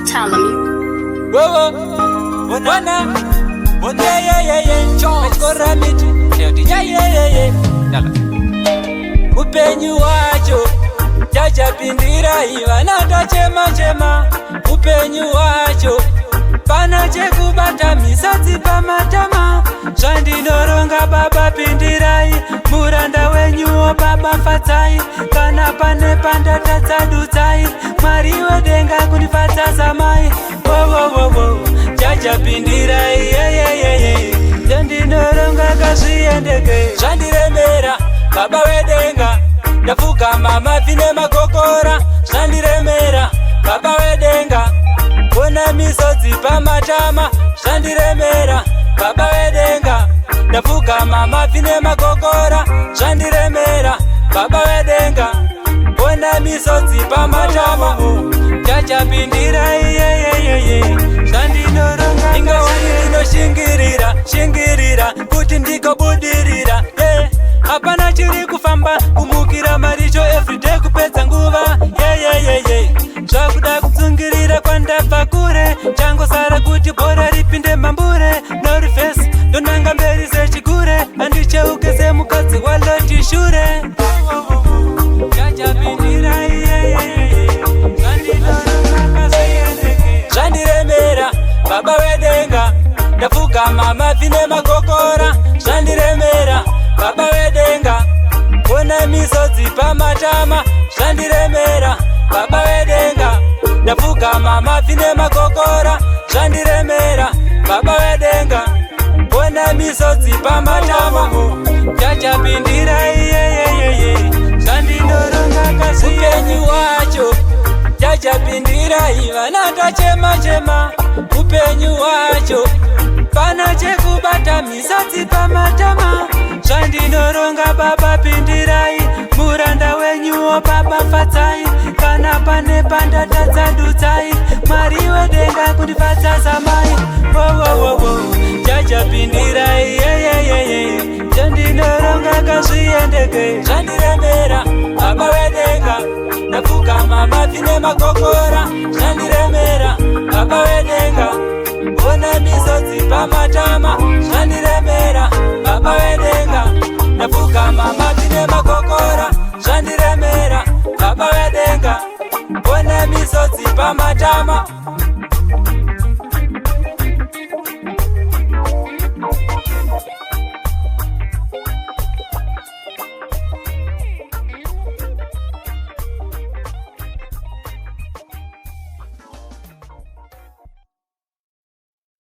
Ptolemy. Whoa, Wana, upenyu wacho chachapindira ivana tachema. Upenyu wacho pana chekubata misodzi pamatama. Zvandinoronga baba pindirai, muranda wenyuwo baba fatsai. Kana pane pandatadza dutsai, Mwari wedenga kundifadza samai. Wo chachapindirai zvandinoronga kazviendeke. Zvandiremera baba wedenga, ndapfugama mabvi nemakokora. Zvandiremera baba wedenga, kuona misodzi pamatama. Zvandiremera baba wedenga, ndapfugama mabvi nemakokora. Zvandiremera baba wedenga, kuona misodzi pamatama. Chachapindirai zvandinoronga. Ingawani ndinoshingirira kuti ndikobudirira. Hapana chiri kufamba kumukira maricho everyday kupedza nguva. Zvakuda kutsungirira kwandabva kure, changosara kuti bhora ripinde mambure. No reverse, ndonanga mberi sechikure, handicheuke semukadzi waloti shure. Zvandiremera baba wedenga, ndapfugama mabvi nemakokora. Zvandiremera baba wedenga, kuona misodzi pamatama. Zvandiremera baba wedenga, ndapfugama mabvi nemakokora. Zvandiremera baba wedenga, kuona misodzi pamatama. Chachapindirai zvandinoronga kazi. Upenyu wacho chachapindirai, vana tachema. Upenyu wacho pana chekubata misodzi pamatama. Zvandinoronga baba pindirai, muranda wenyuwo baba fatsai. Kana pane pandatadza dutsai, Mwari wedenga kundifadza samai. Wo chachapindirai zvandinoronga kazviendeke. Zvandiremera baba wedenga, ndapfugama mabvi nemakokora. Zvandiremera baba wedenga, kuona misodzi pamatama. Zvandiremera baba wedenga, ndapfugama mabvi nemakokora. Zvandiremera baba wedenga, kuona misodzi pamatama.